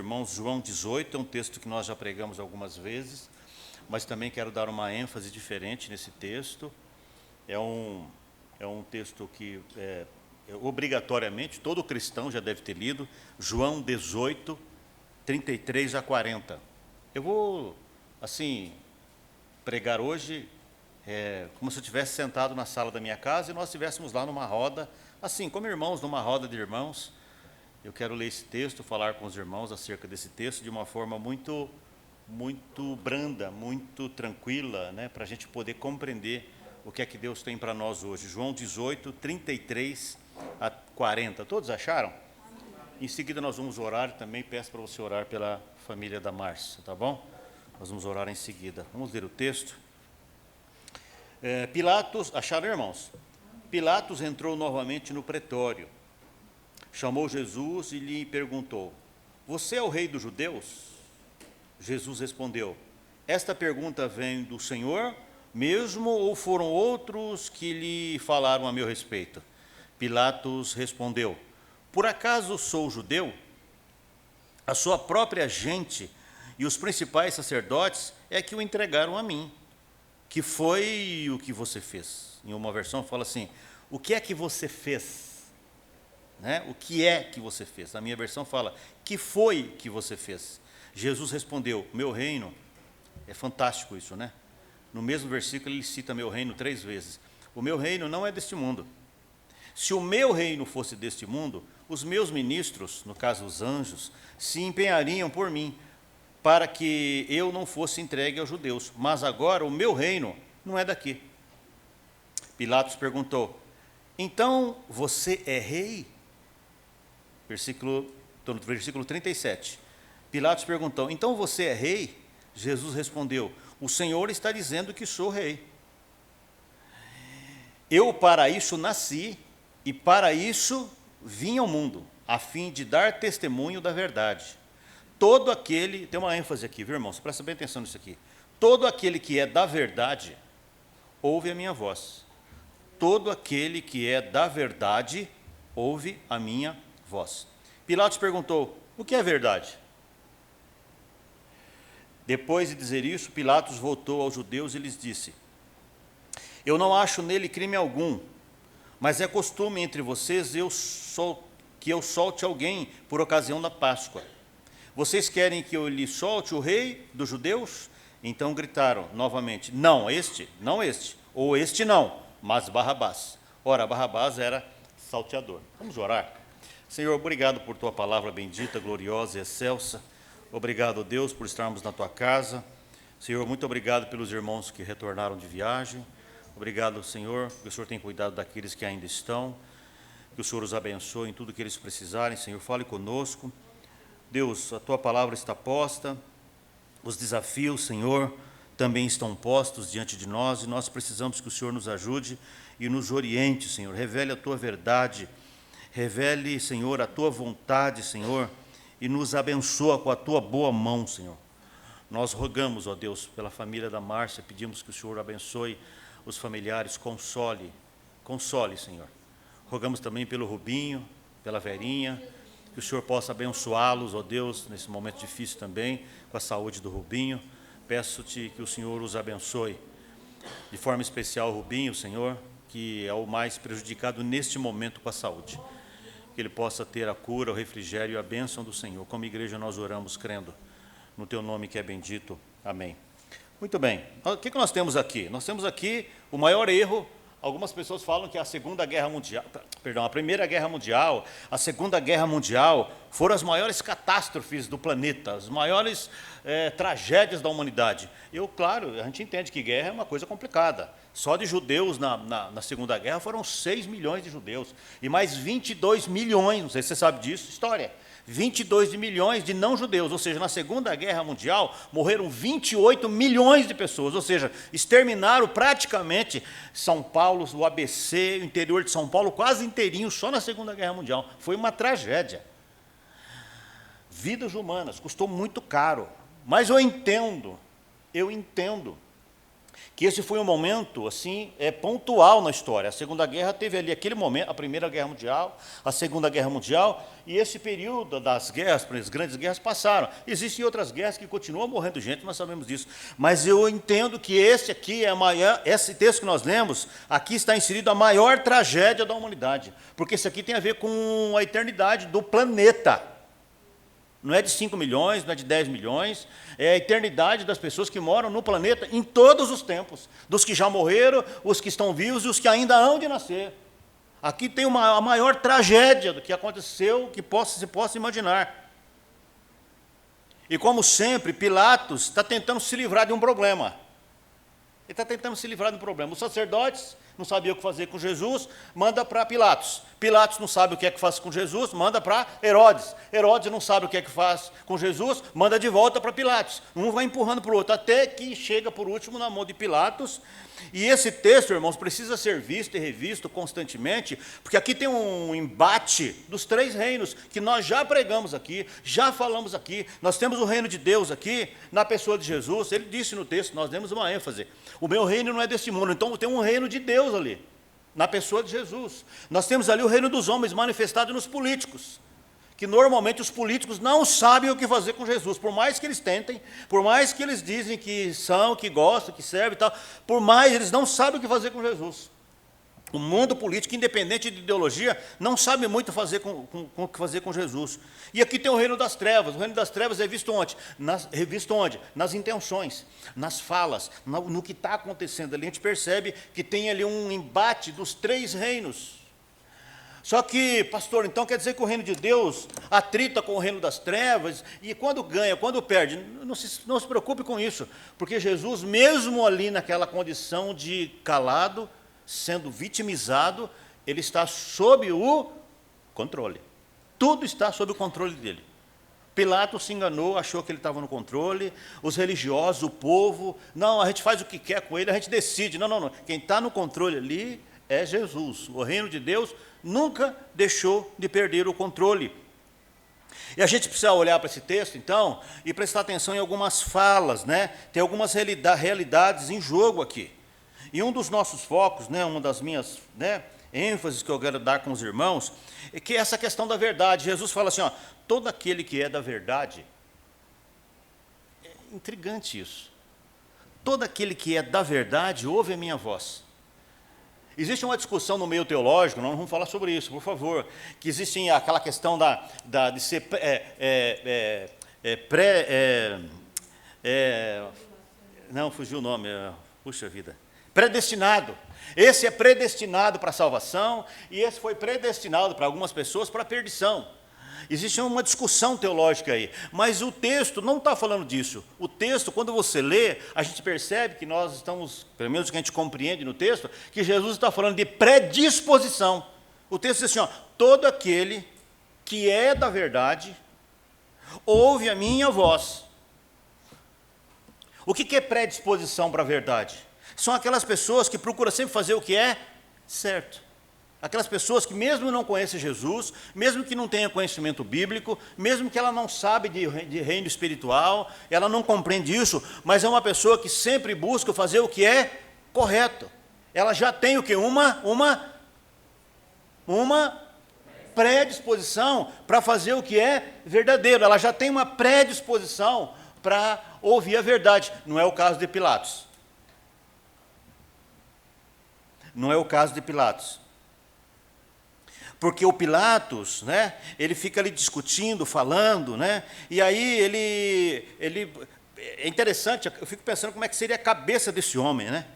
irmãos João 18, é um texto que nós já pregamos algumas vezes, mas também quero dar uma ênfase diferente nesse texto. É um texto que obrigatoriamente todo cristão já deve ter lido, João 18, 33 a 40. Eu vou, assim, pregar hoje como se eu estivesse sentado na sala da minha casa e nós estivéssemos lá numa roda, assim, como irmãos, numa roda de irmãos. Eu quero ler esse texto, falar com os irmãos acerca desse texto de uma forma muito branda, muito tranquila, né, para a gente poder compreender o que é que Deus tem para nós hoje. João 18, 33 a 40. Todos acharam? Em seguida nós vamos orar, também peço para você orar pela família da Márcia, tá bom? Nós vamos orar em seguida. Vamos ler o texto. Pilatos, acharam, irmãos? Pilatos entrou novamente no pretório, chamou Jesus e lhe perguntou: você é o rei dos judeus? Jesus respondeu: esta pergunta vem do Senhor mesmo, ou foram outros que lhe falaram a meu respeito? Pilatos respondeu: por acaso sou judeu? A sua própria gente e os principais sacerdotes é que o entregaram a mim. Que foi o que você fez? Em uma versão fala assim: o que é que você fez? Né? O que é que você fez? Na minha versão fala: que foi que você fez? Jesus respondeu: meu reino. É fantástico isso, né? No mesmo versículo ele cita meu reino 3 vezes. O meu reino não é deste mundo. Se o meu reino fosse deste mundo, os meus ministros, no caso os anjos, se empenhariam por mim, para que eu não fosse entregue aos judeus. Mas agora o meu reino não é daqui. Pilatos perguntou: então você é rei? Versículo 37. Pilatos perguntou: então você é rei? Jesus respondeu: o Senhor está dizendo que sou rei. Eu para isso nasci e para isso vim ao mundo, a fim de dar testemunho da verdade. Todo aquele, tem uma ênfase aqui, viu, irmãos? Presta bem atenção nisso aqui. Todo aquele que é da verdade, ouve a minha voz. Todo aquele que é da verdade, ouve a minha voz. Pilatos perguntou: o que é verdade? Depois de dizer isso, Pilatos voltou aos judeus e lhes disse: eu não acho nele crime algum, mas é costume entre vocês que eu solte alguém por ocasião da Páscoa. Vocês querem que eu lhe solte o rei dos judeus? Então gritaram novamente: não este, ou este não, mas Barrabás. Ora, Barrabás era salteador. Vamos orar. Senhor, obrigado por tua palavra bendita, gloriosa e excelsa. Obrigado, Deus, por estarmos na tua casa. Senhor, muito obrigado pelos irmãos que retornaram de viagem. Obrigado, Senhor, que o Senhor tem cuidado daqueles que ainda estão. Que o Senhor os abençoe em tudo que eles precisarem. Senhor, fale conosco. Deus, a tua palavra está posta, os desafios, Senhor, também estão postos diante de nós, e nós precisamos que o Senhor nos ajude e nos oriente, Senhor. Revele a tua verdade, revele, Senhor, a tua vontade, Senhor, e nos abençoa com a tua boa mão, Senhor. Nós rogamos, ó Deus, pela família da Márcia, pedimos que o Senhor abençoe os familiares, console, Senhor. Rogamos também pelo Rubinho, pela Verinha, que o Senhor possa abençoá-los, ó Deus, nesse momento difícil também, com a saúde do Rubinho. Peço-te que o Senhor os abençoe. De forma especial o Rubinho, Senhor, que é o mais prejudicado neste momento com a saúde. Que ele possa ter a cura, o refrigério e a bênção do Senhor. Como igreja nós oramos crendo no teu nome que é bendito. Amém. Muito bem. O que nós temos aqui? Nós temos aqui o maior erro. Algumas pessoas falam que a Primeira Guerra Mundial, a Segunda Guerra Mundial foram as maiores catástrofes do planeta, as maiores tragédias da humanidade. Claro, a gente entende que guerra é uma coisa complicada. Só de judeus na Segunda Guerra foram 6 milhões de judeus. E mais 22 milhões, não sei se você sabe disso, história. 22 milhões de não-judeus, ou seja, na Segunda Guerra Mundial morreram 28 milhões de pessoas, ou seja, exterminaram praticamente São Paulo, o ABC, o interior de São Paulo, quase inteirinho, só na Segunda Guerra Mundial. Foi uma tragédia. Vidas humanas, custou muito caro, mas eu entendo que esse foi um momento assim pontual na história. A Segunda Guerra teve ali aquele momento, a Primeira Guerra Mundial, a Segunda Guerra Mundial, e esse período das guerras, as grandes guerras passaram. Existem outras guerras que continuam morrendo gente, nós sabemos disso. Mas eu entendo que esse aqui é a maior, esse texto que nós lemos, aqui está inserido a maior tragédia da humanidade, porque isso aqui tem a ver com a eternidade do planeta. Não é de 5 milhões, não é de 10 milhões, é a eternidade das pessoas que moram no planeta em todos os tempos, dos que já morreram, os que estão vivos e os que ainda hão de nascer. Aqui tem a maior tragédia do que aconteceu, que se possa imaginar. E como sempre, Pilatos está tentando se livrar de um problema. Ele está tentando se livrar de um problema. Os sacerdotes não sabiam o que fazer com Jesus, manda para Pilatos. Pilatos não sabe o que é que faz com Jesus, manda para Herodes. Herodes não sabe o que é que faz com Jesus, manda de volta para Pilatos. Um vai empurrando para o outro, até que chega, por último, na mão de Pilatos. E esse texto, irmãos, precisa ser visto e revisto constantemente, porque aqui tem um embate dos 3 reinos, que nós já pregamos aqui, já falamos aqui. Nós temos o reino de Deus aqui, na pessoa de Jesus. Ele disse no texto, nós demos uma ênfase: o meu reino não é deste mundo. Então tem um reino de Deus ali, na pessoa de Jesus. Nós temos ali o reino dos homens manifestado nos políticos, que normalmente os políticos não sabem o que fazer com Jesus, por mais que eles tentem, por mais que eles dizem que são, que gostam, que servem e tal, por mais eles não sabem o que fazer com Jesus. O mundo político, independente de ideologia, não sabe muito o que fazer com Jesus. E aqui tem o reino das trevas. O reino das trevas é visto onde? Revisto onde? Nas intenções, nas falas, no que está acontecendo ali. A gente percebe que tem ali um embate dos 3 reinos. Só que, pastor, então quer dizer que o reino de Deus atrita com o reino das trevas, e quando ganha, quando perde, não se preocupe com isso, porque Jesus, mesmo ali naquela condição de calado, sendo vitimizado, ele está sob o controle. Tudo está sob o controle dele. Pilatos se enganou, achou que ele estava no controle, os religiosos, o povo, não, a gente faz o que quer com ele, a gente decide. Não. Quem está no controle ali é Jesus. O reino de Deus nunca deixou de perder o controle. E a gente precisa olhar para esse texto, então, e prestar atenção em algumas falas, né? Tem algumas realidades em jogo aqui. E um dos nossos focos, né, uma das minhas, né, ênfases que eu quero dar com os irmãos, é que essa questão da verdade. Jesus fala assim, ó, todo aquele que é da verdade, é intrigante isso. Todo aquele que é da verdade, ouve a minha voz. Existe uma discussão no meio teológico, nós não vamos falar sobre isso, por favor, que existe aquela questão de ser não, fugiu o nome, puxa vida. Predestinado. Esse é predestinado para a salvação, e esse foi predestinado para algumas pessoas para a perdição. Existe uma discussão teológica aí, mas o texto não está falando disso. O texto, quando você lê, a gente percebe que nós estamos, pelo menos que a gente compreende no texto, que Jesus está falando de predisposição. O texto diz assim, ó, todo aquele que é da verdade, ouve a minha voz. O que é predisposição para a verdade? São aquelas pessoas que procuram sempre fazer o que é certo. Aquelas pessoas que mesmo não conhecem Jesus, mesmo que não tenha conhecimento bíblico, mesmo que ela não sabe de reino espiritual, ela não compreende isso, mas é uma pessoa que sempre busca fazer o que é correto. Ela já tem o que? Uma predisposição para fazer o que é verdadeiro. Ela já tem uma predisposição para ouvir a verdade. Não é o caso de Pilatos. Não é o caso de Pilatos. Porque o Pilatos, né, ele fica ali discutindo, falando, né, e aí ele é interessante, eu fico pensando como é que seria a cabeça desse homem, né?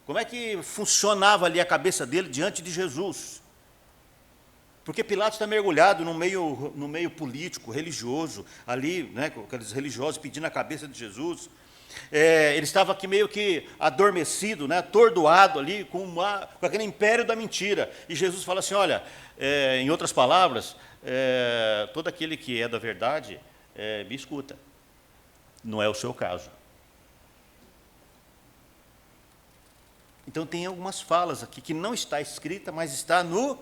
Como é que funcionava ali a cabeça dele diante de Jesus? Porque Pilatos está mergulhado no meio político, religioso, ali, né, com aqueles religiosos pedindo a cabeça de Jesus. Ele estava aqui meio que adormecido, né, atordoado ali, com aquele império da mentira. E Jesus fala assim, olha, em outras palavras, todo aquele que é da verdade, me escuta. Não é o seu caso. Então tem algumas falas aqui que não está escrita, mas está no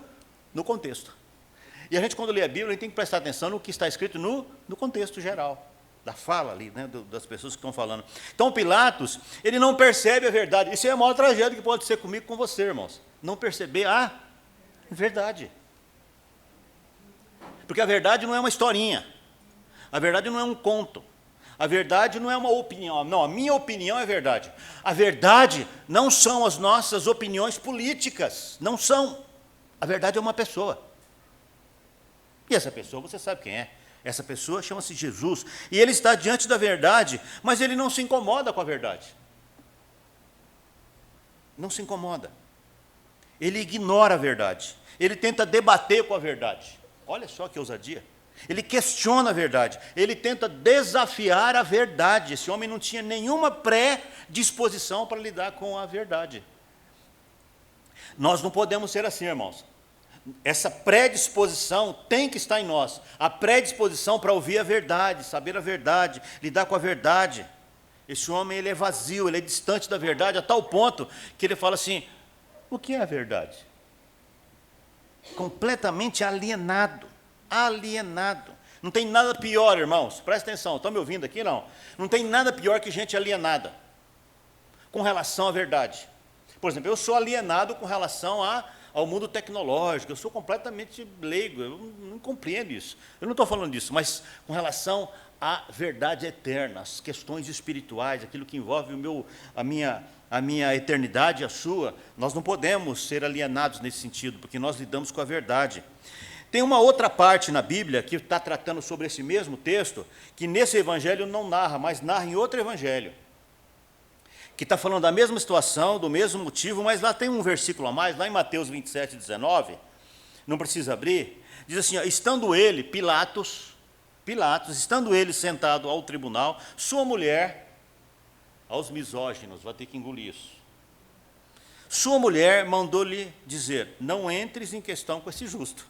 contexto. E a gente, quando lê a Bíblia, a gente tem que prestar atenção no que está escrito no contexto geral. da fala ali, né, das pessoas que estão falando. Então, Pilatos, ele não percebe a verdade. Isso é a maior tragédia que pode ser comigo, com você, irmãos. Não perceber a verdade. Porque a verdade não é uma historinha. A verdade não é um conto. A verdade não é uma opinião. Não, a minha opinião é verdade. A verdade não são as nossas opiniões políticas. Não são. A verdade é uma pessoa. E essa pessoa, você sabe quem é. Essa pessoa chama-se Jesus. E ele está diante da verdade, mas ele não se incomoda com a verdade. Não se incomoda. Ele ignora a verdade. Ele tenta debater com a verdade. Olha só que ousadia. Ele questiona a verdade. Ele tenta desafiar a verdade. Esse homem não tinha nenhuma predisposição para lidar com a verdade. Nós não podemos ser assim, irmãos. Essa predisposição tem que estar em nós. A predisposição para ouvir a verdade, saber a verdade, lidar com a verdade. Esse homem, ele é vazio, ele é distante da verdade, a tal ponto que ele fala assim, o que é a verdade? Completamente alienado. Alienado. Não tem nada pior, irmãos, presta atenção, estão me ouvindo aqui? Não. Não tem nada pior que gente alienada com relação à verdade. Por exemplo, eu sou alienado com relação ao mundo tecnológico, eu sou completamente leigo, eu não compreendo isso. Eu não estou falando disso, mas com relação à verdade eterna, às questões espirituais, aquilo que envolve a minha eternidade e a sua, nós não podemos ser alienados nesse sentido, porque nós lidamos com a verdade. Tem uma outra parte na Bíblia que está tratando sobre esse mesmo texto, que nesse evangelho não narra, mas narra em outro evangelho, que está falando da mesma situação, do mesmo motivo, mas lá tem um versículo a mais, lá em Mateus 27, 19, não precisa abrir, diz assim, ó, estando ele, Pilatos, estando ele sentado ao tribunal, sua mulher, aos misóginos, vai ter que engolir isso, sua mulher mandou-lhe dizer, não entres em questão com esse justo.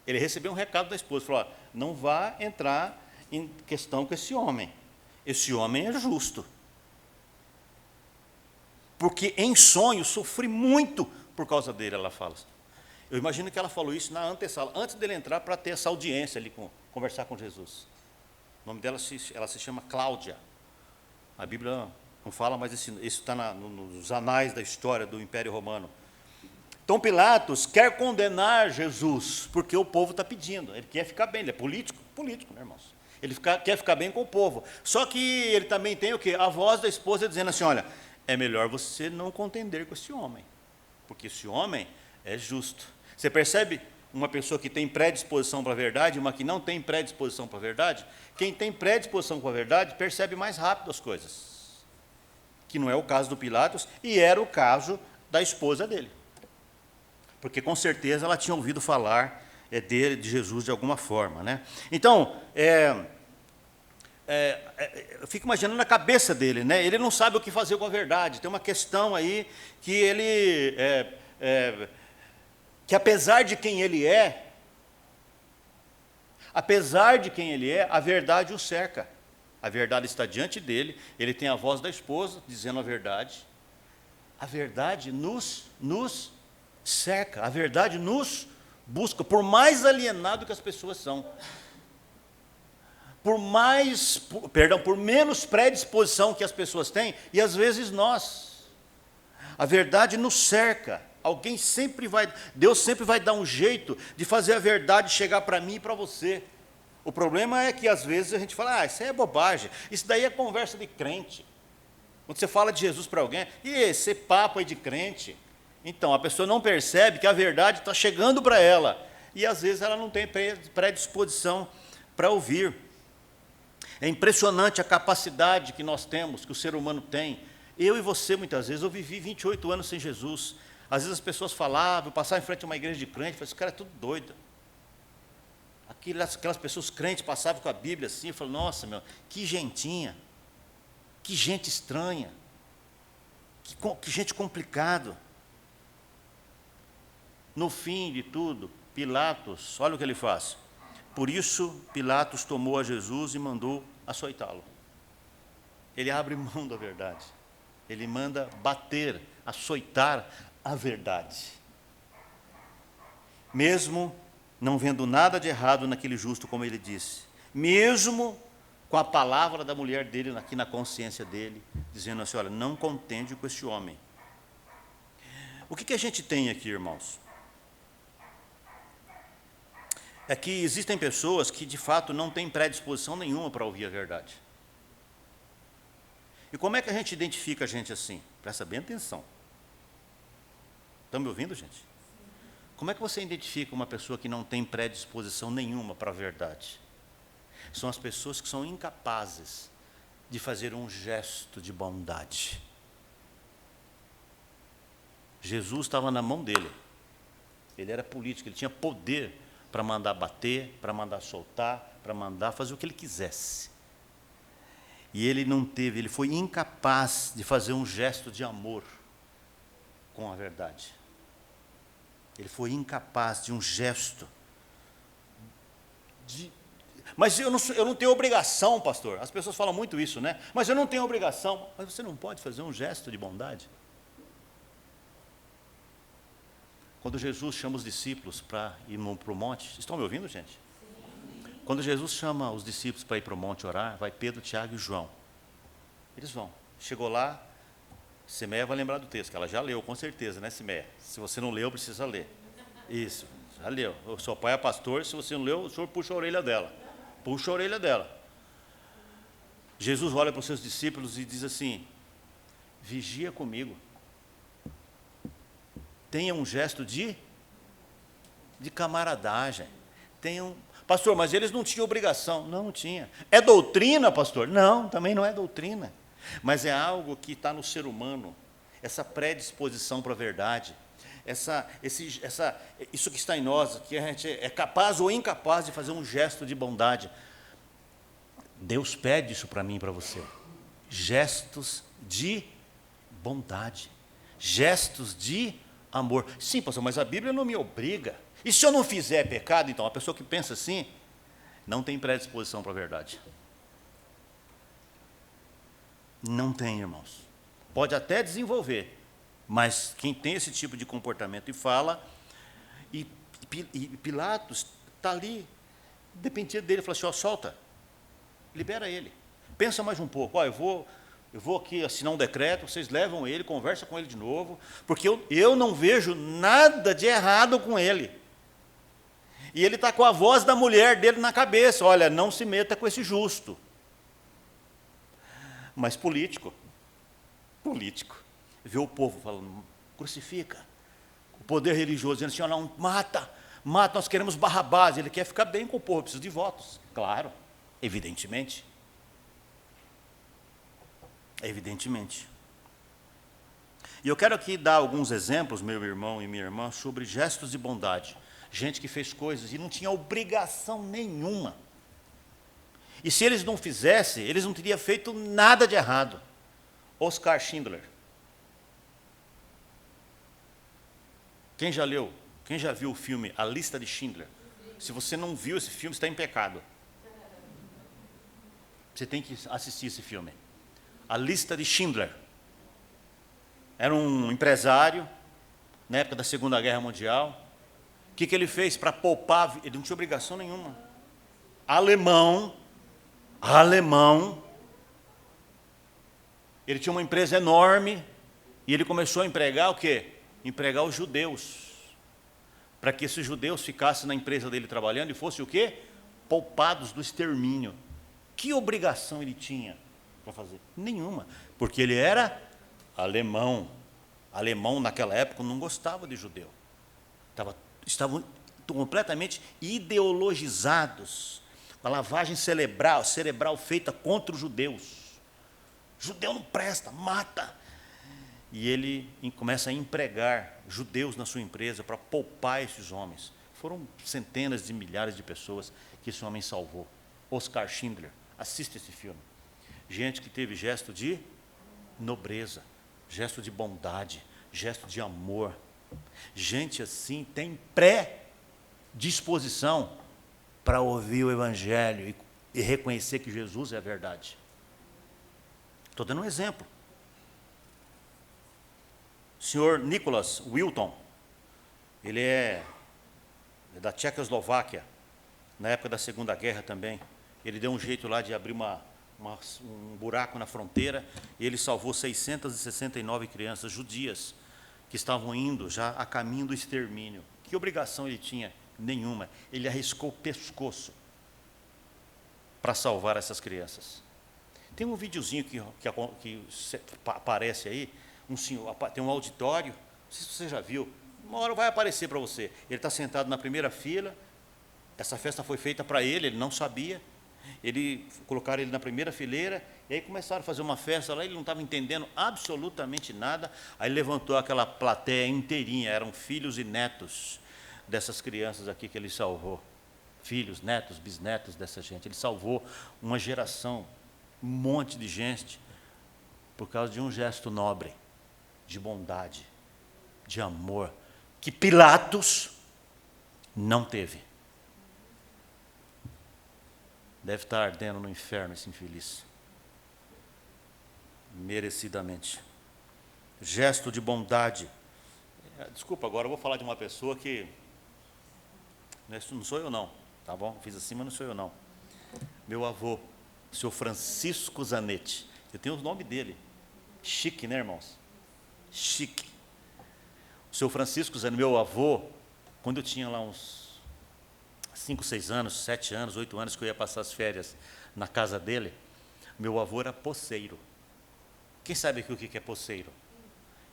Ele recebeu um recado da esposa, falou, ó, não vá entrar em questão com esse homem é justo, porque em sonho sofri muito por causa dele, ela fala. Eu imagino que ela falou isso na antessala, antes dele entrar para ter essa audiência ali, conversar com Jesus. O nome dela, ela se chama Cláudia. A Bíblia não fala, mas isso está nos anais da história do Império Romano. Então Pilatos quer condenar Jesus, porque o povo está pedindo, ele quer ficar bem, ele é político, né, irmãos? Ele quer ficar bem com o povo. Só que ele também tem o quê? A voz da esposa dizendo assim, olha, é melhor você não contender com esse homem, porque esse homem é justo. Você percebe uma pessoa que tem predisposição para a verdade, uma que não tem predisposição para a verdade? Quem tem predisposição para a verdade percebe mais rápido as coisas, que não é o caso do Pilatos, e era o caso da esposa dele. Porque com certeza ela tinha ouvido falar dele, de Jesus, de alguma forma, né? Então, eu fico imaginando a cabeça dele, né? Ele não sabe o que fazer com a verdade. Tem uma questão aí que ele, que apesar de quem ele é, a verdade o cerca. A verdade está diante dele, ele tem a voz da esposa dizendo a verdade. A verdade nos cerca, a verdade nos busca, por mais alienado que as pessoas são, por menos predisposição que as pessoas têm, e às vezes nós, a verdade nos cerca, Deus sempre vai dar um jeito de fazer a verdade chegar para mim e para você. O problema é que às vezes a gente fala, isso aí é bobagem, isso daí é conversa de crente. Quando você fala de Jesus para alguém, e esse papo aí de crente? Então, a pessoa não percebe que a verdade está chegando para ela, e às vezes ela não tem predisposição para ouvir. É impressionante a capacidade que nós temos, que o ser humano tem. Eu e você, muitas vezes, eu vivi 28 anos sem Jesus. Às vezes as pessoas falavam, eu passava em frente a uma igreja de crente, eu falava, esse cara é tudo doido. Aquelas pessoas crentes passavam com a Bíblia assim, eu falava, nossa, que gentinha, que gente estranha, que gente complicado. No fim de tudo, Pilatos, olha o que ele faz. Por isso, Pilatos tomou a Jesus e mandou açoitá-lo. Ele abre mão da verdade. Ele manda bater, açoitar a verdade. Mesmo não vendo nada de errado naquele justo, como ele disse, mesmo com a palavra da mulher dele aqui na consciência dele, dizendo assim, olha, não contende com este homem. O que a gente tem aqui, irmãos? É que existem pessoas que, de fato, não têm predisposição nenhuma para ouvir a verdade. E como é que a gente identifica a gente assim? Presta bem atenção. Estão me ouvindo, gente? Como é que você identifica uma pessoa que não tem predisposição nenhuma para a verdade? São as pessoas que são incapazes de fazer um gesto de bondade. Jesus estava na mão dele. Ele era político, ele tinha poder para mandar bater, para mandar soltar, para mandar fazer o que ele quisesse. E ele não teve, ele foi incapaz de fazer um gesto de amor com a verdade. Ele foi incapaz de um gesto de... Mas eu não tenho obrigação, pastor. As pessoas falam muito isso, né? Mas eu não tenho obrigação. Mas você não pode fazer um gesto de bondade? Quando Jesus chama os discípulos para ir para o monte, estão me ouvindo, gente? Quando Jesus chama os discípulos para ir para o monte orar, vai Pedro, Tiago e João. Eles vão. Chegou lá, Simeia vai lembrar do texto, que ela já leu, com certeza, né, Simeia? Se você não leu, precisa ler. Isso, já leu. O seu pai é pastor, se você não leu, o senhor puxa a orelha dela. Puxa a orelha dela. Jesus olha para os seus discípulos e diz assim, vigia comigo. Tenha um gesto de camaradagem. Tenha um... Pastor, mas eles não tinham obrigação. Não, não tinha. É doutrina, pastor? Não, também não é doutrina. Mas é algo que está no ser humano, essa predisposição para a verdade, isso que está em nós, que a gente é capaz ou incapaz de fazer um gesto de bondade. Deus pede isso para mim e para você. Gestos de bondade. Gestos de amor. Sim, pastor, mas a Bíblia não me obriga. E se eu não fizer pecado, então, a pessoa que pensa assim, não tem predisposição para a verdade. Não tem, irmãos. Pode até desenvolver, mas quem tem esse tipo de comportamento e fala, e Pilatos está ali, dependia dele, falou assim, ó, solta, libera ele. Pensa mais um pouco, ó, eu vou aqui assinar um decreto, vocês levam ele, conversam com ele de novo, porque eu não vejo nada de errado com ele. E ele está com a voz da mulher dele na cabeça, olha, não se meta com esse justo. Mas político, vê o povo falando, crucifica. O poder religioso dizendo assim, não, mata, nós queremos Barrabás. Ele quer ficar bem com o povo, precisa de votos. Claro, evidentemente. Evidentemente. E eu quero aqui dar alguns exemplos, meu irmão e minha irmã, sobre gestos de bondade. Gente que fez coisas e não tinha obrigação nenhuma. E se eles não fizessem, eles não teriam feito nada de errado. Oscar Schindler. Quem já leu? Quem já viu o filme A Lista de Schindler? Se você não viu esse filme, está em pecado. Você tem que assistir esse filme. A Lista de Schindler. Era um empresário, na época da Segunda Guerra Mundial. O que ele fez para poupar? Ele não tinha obrigação nenhuma. Alemão. Ele tinha uma empresa enorme e ele começou a empregar o quê? Empregar os judeus. Para que esses judeus ficassem na empresa dele trabalhando e fossem o quê? Poupados do extermínio. Que obrigação ele tinha para fazer? Nenhuma. Porque ele era alemão. Alemão, naquela época, não gostava de judeu. Estavam completamente ideologizados. A lavagem cerebral feita contra os judeus. Judeu não presta, mata. E ele começa a empregar judeus na sua empresa para poupar esses homens. Foram centenas de milhares de pessoas que esse homem salvou. Oscar Schindler, assista esse filme. Gente que teve gesto de nobreza, gesto de bondade, gesto de amor. Gente assim tem predisposição para ouvir o Evangelho e reconhecer que Jesus é a verdade. Estou dando um exemplo. O senhor Nicholas Wilton, ele é da Tchecoslováquia, na época da Segunda Guerra também. Ele deu um jeito lá de abrir um buraco na fronteira, e ele salvou 669 crianças judias que estavam indo já a caminho do extermínio. Que obrigação ele tinha? Nenhuma. Ele arriscou o pescoço para salvar essas crianças. Tem um videozinho que aparece aí, tem um auditório, não sei se você já viu, uma hora vai aparecer para você. Ele está sentado na primeira fila, essa festa foi feita para ele, ele não sabia, colocaram ele na primeira fileira, e aí começaram a fazer uma festa lá, ele não estava entendendo absolutamente nada, aí levantou aquela plateia inteirinha, eram filhos e netos dessas crianças aqui que ele salvou. Filhos, netos, bisnetos dessa gente. Ele salvou uma geração, um monte de gente, por causa de um gesto nobre, de bondade, de amor, que Pilatos não teve. Deve estar ardendo no inferno esse infeliz. Merecidamente. Gesto de bondade. Desculpa, agora eu vou falar de uma pessoa que... Não sou eu não, tá bom? Fiz assim, mas não sou eu não. Meu avô, o senhor Francisco Zanetti. Eu tenho o nome dele. Chique, né, irmãos? Chique. O senhor Francisco Zanetti, meu avô, quando eu tinha lá uns 5, 6 anos, 7 anos, 8 anos, que eu ia passar as férias na casa dele, meu avô era poceiro. Quem sabe o que é poceiro?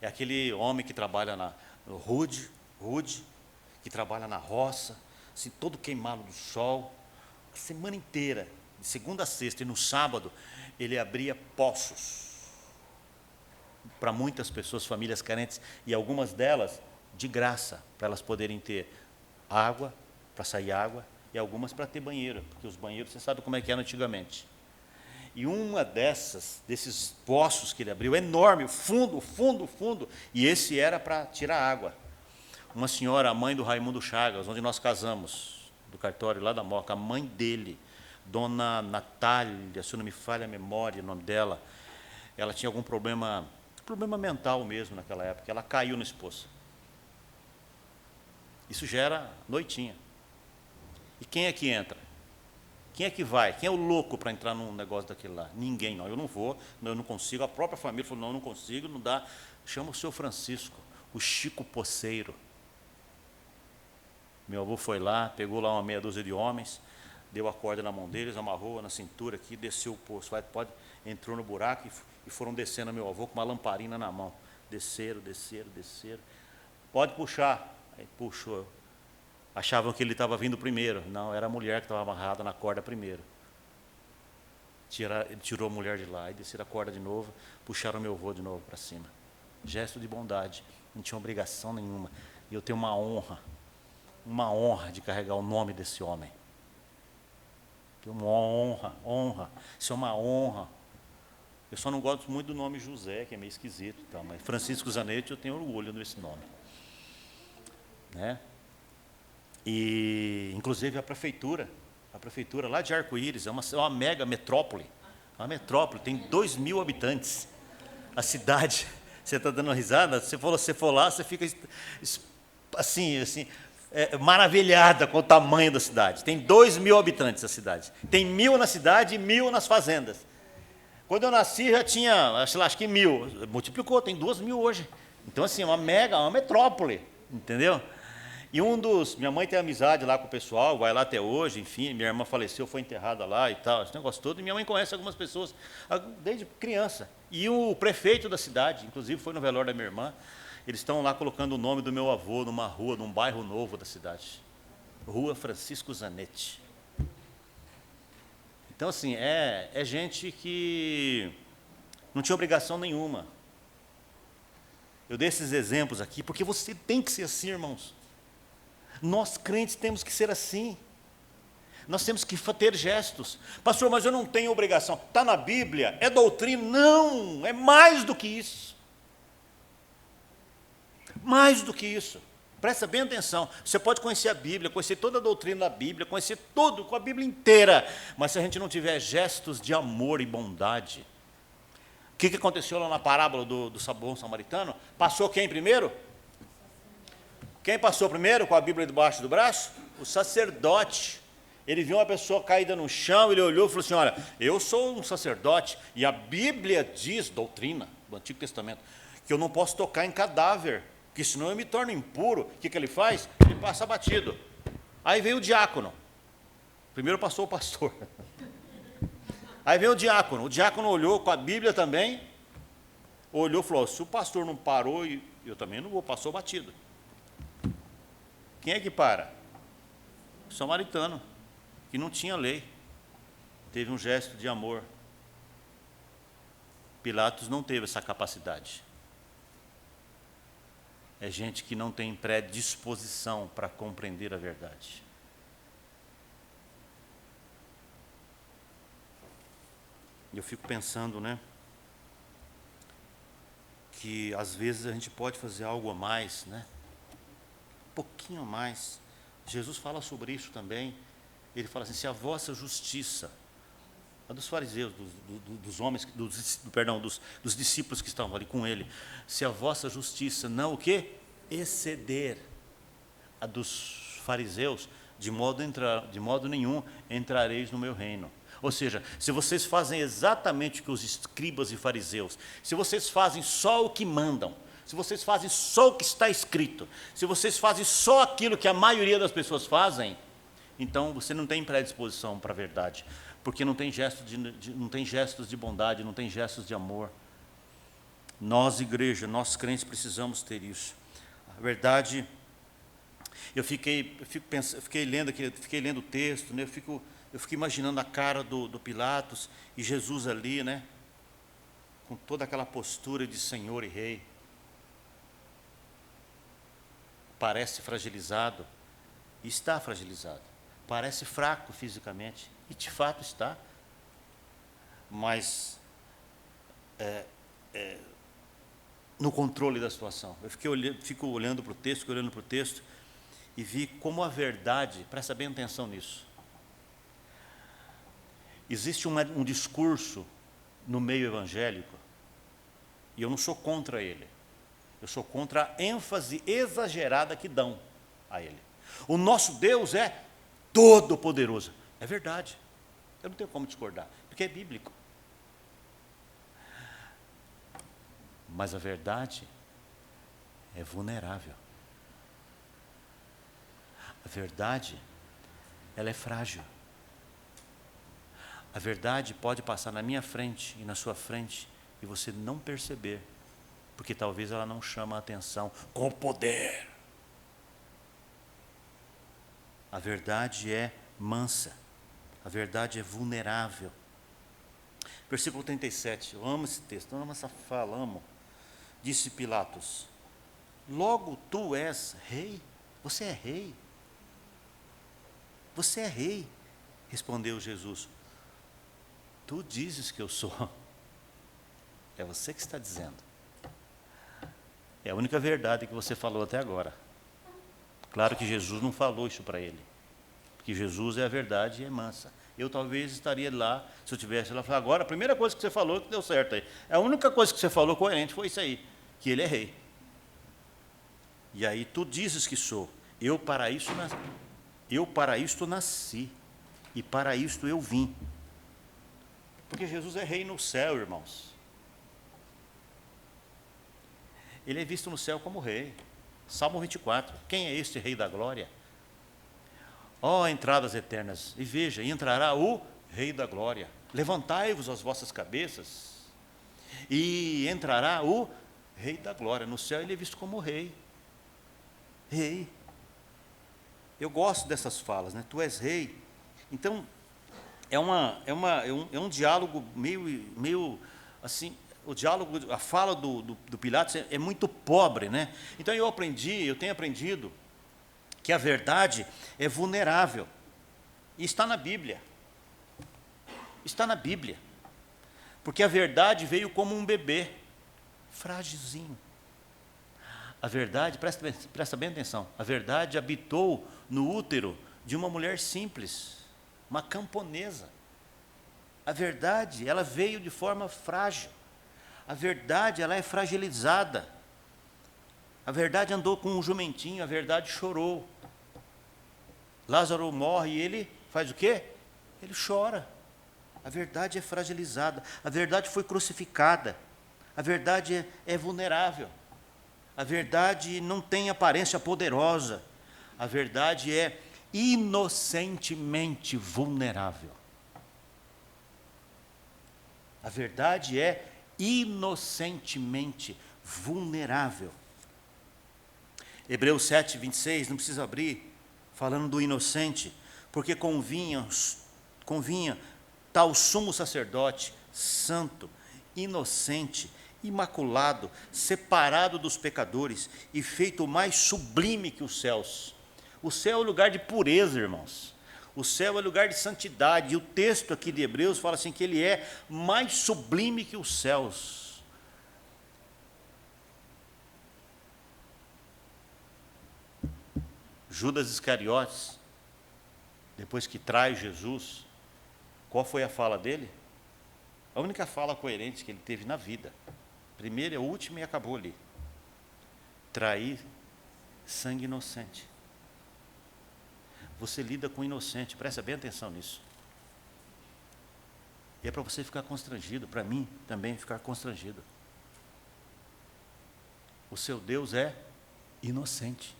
É aquele homem que trabalha no rude, que trabalha na roça, assim, todo queimado do sol, a semana inteira, de segunda a sexta, e no sábado, ele abria poços para muitas pessoas, famílias carentes, e algumas delas de graça, para elas poderem ter água, para sair água, e algumas para ter banheiro, porque os banheiros, você sabe como é que era antigamente. E uma desses poços que ele abriu, enorme, fundo, e esse era para tirar água. Uma senhora, a mãe do Raimundo Chagas, onde nós casamos, do cartório lá da Moca, a mãe dele, dona Natália, se não me falha a memória, o nome dela, ela tinha algum problema mental mesmo naquela época, ela caiu nesse poço. Isso já era noitinha. E quem é que entra? Quem é que vai? Quem é o louco para entrar num negócio daquele lá? Ninguém, não. Eu não vou, eu não consigo. A própria família falou, não, eu não consigo, não dá. Chama o seu Francisco, o Chico Poceiro. Meu avô foi lá, pegou lá uma meia dúzia de homens, deu a corda na mão deles, amarrou na cintura aqui, desceu o poço. Entrou no buraco e foram descendo meu avô com uma lamparina na mão. Desceram. Pode puxar. Aí puxou. Achavam que ele estava vindo primeiro. Não, era a mulher que estava amarrada na corda primeiro. Ele tirou a mulher de lá, e desceram a corda de novo, puxaram meu avô de novo para cima. Gesto de bondade, não tinha obrigação nenhuma. E eu tenho uma honra de carregar o nome desse homem. Tenho uma honra. Isso é uma honra. Eu só não gosto muito do nome José, que é meio esquisito, tá? Mas Francisco Zanetti, eu tenho orgulho desse nome. Né? E, inclusive, a prefeitura lá de Arco-Íris, é uma mega metrópole. Uma metrópole, tem 2.000 habitantes. A cidade, você está dando uma risada, se você for lá, você fica assim, maravilhada com o tamanho da cidade. Tem 2.000 habitantes a cidade. Tem 1.000 na cidade e 1.000 nas fazendas. Quando eu nasci já tinha, acho que 1.000. Multiplicou, tem 2.000 hoje. Então, assim, uma metrópole, entendeu? E minha mãe tem amizade lá com o pessoal, vai lá até hoje, enfim, minha irmã faleceu, foi enterrada lá e tal, esse negócio todo, e minha mãe conhece algumas pessoas desde criança. E o prefeito da cidade, inclusive foi no velório da minha irmã, eles estão lá colocando o nome do meu avô numa rua, num bairro novo da cidade. Rua Francisco Zanetti. Então, assim, é gente que não tinha obrigação nenhuma. Eu dei esses exemplos aqui, porque você tem que ser assim, irmãos. Nós, crentes, temos que ser assim. Nós temos que ter gestos. Pastor, mas eu não tenho obrigação. Está na Bíblia? É doutrina? Não, é mais do que isso. Mais do que isso. Presta bem atenção. Você pode conhecer a Bíblia, conhecer toda a doutrina da Bíblia, conhecer tudo, com a Bíblia inteira. Mas se a gente não tiver gestos de amor e bondade. O que aconteceu lá na parábola do bom samaritano? Passou quem primeiro? Quem passou primeiro com a Bíblia debaixo do braço? O sacerdote, ele viu uma pessoa caída no chão, ele olhou e falou assim: olha, eu sou um sacerdote, e a Bíblia diz, doutrina do Antigo Testamento, que eu não posso tocar em cadáver, porque senão eu me torno impuro. O que ele faz? Ele passa batido. Aí veio o diácono. Primeiro passou o pastor. Aí veio o diácono olhou com a Bíblia também, olhou e falou: se o pastor não parou, eu também não vou, passou batido. Quem é que para? O samaritano, que não tinha lei, teve um gesto de amor. Pilatos não teve essa capacidade. É gente que não tem predisposição para compreender a verdade. Eu fico pensando, né, que às vezes a gente pode fazer algo a mais, né? Um pouquinho a mais. Jesus fala sobre isso também. Ele fala assim: se a vossa justiça, a dos fariseus, dos homens, dos discípulos que estavam ali com ele, se a vossa justiça não o quê? Exceder a dos fariseus, de modo nenhum entrareis no meu reino. Ou seja, se vocês fazem exatamente o que os escribas e fariseus, se vocês fazem só o que mandam, se vocês fazem só o que está escrito, se vocês fazem só aquilo que a maioria das pessoas fazem, então você não tem predisposição para a verdade, porque não tem não tem gestos de bondade, não tem gestos de amor. Nós, igreja, nós crentes, precisamos ter isso. A verdade, eu fiquei lendo o texto, né? Eu fiquei imaginando a cara do Pilatos e Jesus ali, né? Com toda aquela postura de Senhor e Rei. Parece fragilizado, e está fragilizado. Parece fraco fisicamente, e de fato está. Mas no controle da situação. Eu fico olhando para o texto, e vi como a verdade, presta bem atenção nisso. Existe um discurso no meio evangélico, e eu não sou contra ele, eu sou contra a ênfase exagerada que dão a ele. O nosso Deus é todo-poderoso. É verdade, eu não tenho como discordar, porque é bíblico. Mas a verdade é vulnerável. A verdade, ela é frágil. A verdade pode passar na minha frente e na sua frente e você não perceber, porque talvez ela não chama a atenção com poder. A verdade é mansa, a verdade é vulnerável. Versículo 37, eu amo esse texto, eu amo essa fala, amo. Disse Pilatos: logo tu és rei? Você é rei? Você é rei? Respondeu Jesus: tu dizes que eu sou. É você que está dizendo. É a única verdade que você falou até agora. Claro que Jesus não falou isso para ele, porque Jesus é a verdade e é mansa. Eu talvez estaria lá, se eu tivesse lá, falar: agora a primeira coisa que você falou que deu certo aí. A única coisa que você falou coerente foi isso aí, que ele é rei. E aí tu dizes que sou. Eu para isto nasci, e para isto eu vim. Porque Jesus é rei no céu, irmãos. Ele é visto no céu como rei. Salmo 24. Quem é este rei da glória? Ó entradas eternas, e veja, entrará o rei da glória. Levantai-vos as vossas cabeças, e entrará o rei da glória. No céu ele é visto como rei. Rei. Eu gosto dessas falas, né? Tu és rei. Então, é um diálogo meio assim, a fala do Pilatos é muito pobre, né? Então eu tenho aprendido que a verdade é vulnerável, e está na Bíblia. Está na Bíblia. Porque a verdade veio como um bebê, frágilzinho. A verdade, presta bem atenção, a verdade habitou no útero de uma mulher simples, uma camponesa. A verdade, ela veio de forma frágil. A verdade, ela é fragilizada. A verdade andou com um jumentinho, a verdade chorou. Lázaro morre e ele faz o quê? Ele chora. A verdade é fragilizada, a verdade foi crucificada, a verdade é vulnerável, a verdade não tem aparência poderosa, a verdade é inocentemente vulnerável. A verdade é inocentemente vulnerável. Hebreus 7, 26, não precisa abrir, falando do inocente, porque convinha tal sumo sacerdote, santo, inocente, imaculado, separado dos pecadores e feito mais sublime que os céus. O céu é lugar de pureza, irmãos. O céu é lugar de santidade. E o texto aqui de Hebreus fala assim que ele é mais sublime que os céus. Judas Iscariotes, depois que traz Jesus, qual foi a fala dele? A única fala coerente que ele teve na vida. Primeira e última e acabou ali. Trair sangue inocente. Você lida com o inocente, presta bem atenção nisso. E é para você ficar constrangido, para mim também ficar constrangido. O seu Deus é inocente.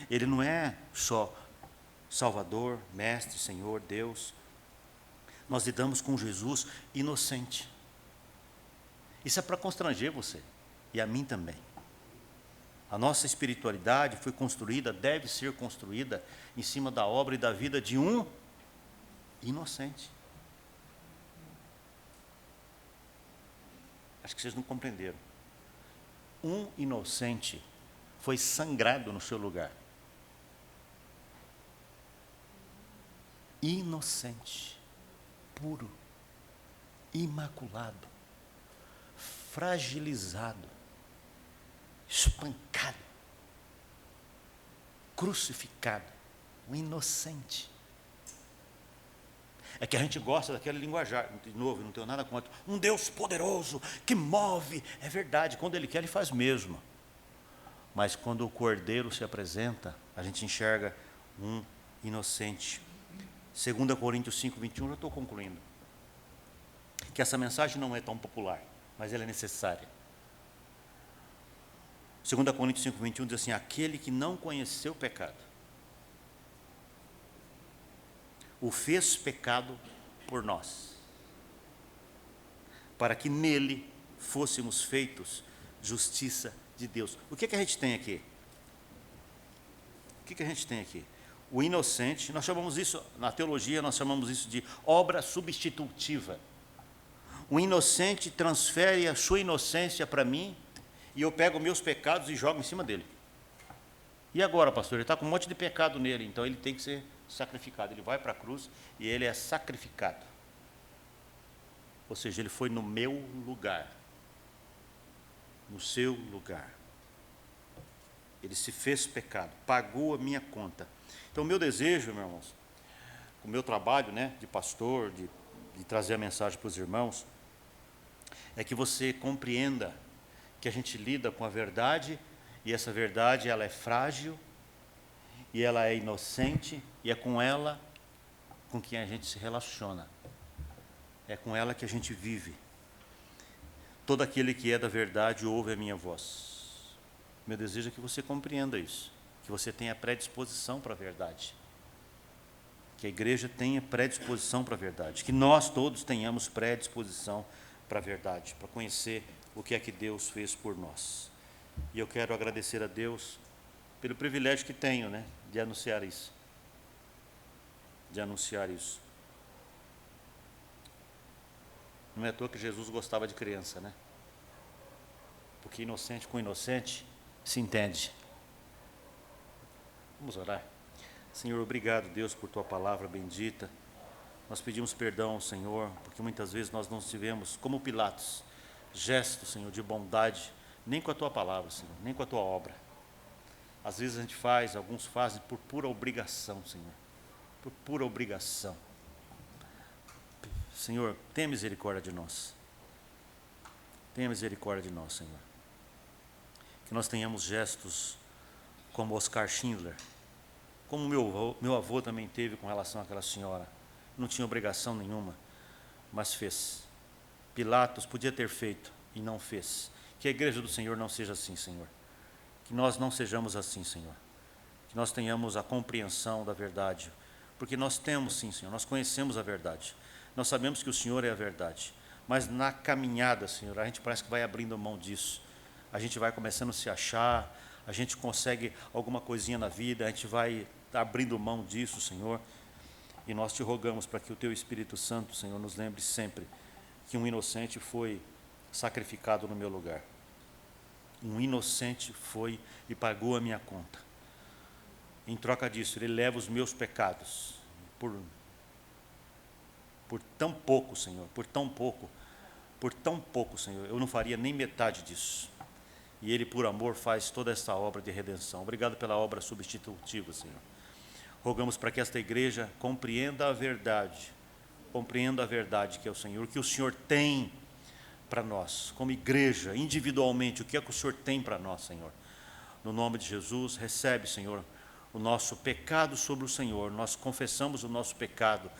Ele não é só Salvador, Mestre, Senhor, Deus. Nós lidamos com Jesus inocente. Isso é para constranger você, e a mim também. A nossa espiritualidade foi construída, deve ser construída, em cima da obra e da vida de um inocente. Acho que vocês não compreenderam. Um inocente foi sangrado no seu lugar. Inocente, puro, imaculado, fragilizado, espancado, crucificado, um inocente. É que a gente gosta daquele linguajar, de novo, não tenho nada contra, um Deus poderoso, que move, é verdade, quando Ele quer, Ele faz mesmo. Mas quando o Cordeiro se apresenta, a gente enxerga um inocente. 2 Coríntios 5, 21, já estou concluindo. Que essa mensagem não é tão popular, mas ela é necessária. 2 Coríntios 5, 21 diz assim: aquele que não conheceu o pecado, o fez pecado por nós, para que nele fôssemos feitos justiça de Deus. O que a gente tem aqui? O que a gente tem aqui? O inocente, nós chamamos isso, na teologia, nós chamamos isso de obra substitutiva. O inocente transfere a sua inocência para mim, e eu pego meus pecados e jogo em cima dele. E agora, pastor, ele está com um monte de pecado nele, então ele tem que ser sacrificado. Ele vai para a cruz e ele é sacrificado. Ou seja, ele foi no meu lugar, no seu lugar. Ele se fez pecado, pagou a minha conta. Então, o meu desejo, meus irmãos, o meu trabalho, de pastor, de trazer a mensagem para os irmãos, é que você compreenda que a gente lida com a verdade, e essa verdade ela é frágil, e ela é inocente, e é com ela com quem a gente se relaciona. É com ela que a gente vive. Todo aquele que é da verdade ouve a minha voz. Meu desejo é que você compreenda isso, que você tenha predisposição para a verdade, que a igreja tenha predisposição para a verdade, que nós todos tenhamos predisposição para a verdade, para conhecer o que é que Deus fez por nós. E eu quero agradecer a Deus pelo privilégio que tenho, de anunciar isso. Não é à toa que Jesus gostava de criança, Porque inocente com inocente se entende. Vamos orar. Senhor, obrigado, Deus, por Tua palavra bendita. Nós pedimos perdão ao Senhor, porque muitas vezes nós não tivemos, como Pilatos, gesto, Senhor, de bondade, nem com a Tua palavra, Senhor, nem com a Tua obra. Às vezes a gente faz, alguns fazem por pura obrigação, Senhor, por pura obrigação. Senhor, tenha misericórdia de nós. Tenha misericórdia de nós, Senhor. Que nós tenhamos gestos como Oscar Schindler, como meu avô também teve com relação àquela senhora. Não tinha obrigação nenhuma, mas fez. Pilatos podia ter feito e não fez. Que a igreja do Senhor não seja assim, Senhor. Que nós não sejamos assim, Senhor. Que nós tenhamos a compreensão da verdade. Porque nós temos, sim, Senhor, nós conhecemos a verdade. Nós sabemos que o Senhor é a verdade. Mas na caminhada, Senhor, a gente parece que vai abrindo mão disso. A gente vai começando a se achar, a gente consegue alguma coisinha na vida, a gente vai abrindo mão disso, Senhor. E nós te rogamos para que o Teu Espírito Santo, Senhor, nos lembre sempre que um inocente foi sacrificado no meu lugar. Um inocente foi e pagou a minha conta. Em troca disso, Ele leva os meus pecados por tão pouco, Senhor, por tão pouco, Senhor. Eu não faria nem metade disso. E Ele, por amor, faz toda essa obra de redenção. Obrigado pela obra substitutiva, Senhor. Rogamos para que esta igreja compreenda a verdade que é o Senhor, o que o Senhor tem para nós, como igreja, individualmente, o que é que o Senhor tem para nós, Senhor. No nome de Jesus, recebe, Senhor, o nosso pecado sobre o Senhor. Nós confessamos o nosso pecado,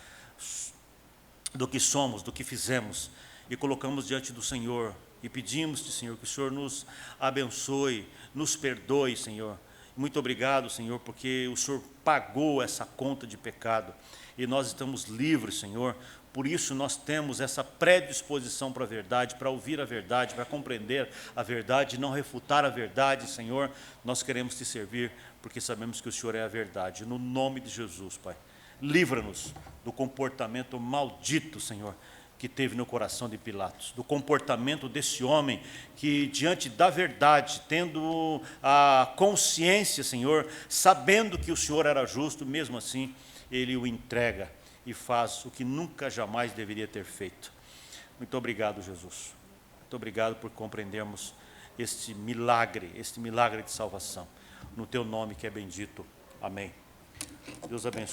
do que somos, do que fizemos, e colocamos diante do Senhor, e pedimos-te, Senhor, que o Senhor nos abençoe, nos perdoe, Senhor. Muito obrigado, Senhor, porque o Senhor pagou essa conta de pecado, e nós estamos livres, Senhor. Por isso nós temos essa predisposição para a verdade, para ouvir a verdade, para compreender a verdade, não refutar a verdade, Senhor. Nós queremos te servir, porque sabemos que o Senhor é a verdade. No nome de Jesus, Pai, livra-nos do comportamento maldito, Senhor, que teve no coração de Pilatos, do comportamento desse homem que, diante da verdade, tendo a consciência, Senhor, sabendo que o Senhor era justo, mesmo assim, ele o entrega e faz o que nunca, jamais deveria ter feito. Muito obrigado, Jesus. Muito obrigado por compreendermos este milagre de salvação. No Teu nome que é bendito. Amém. Deus abençoe.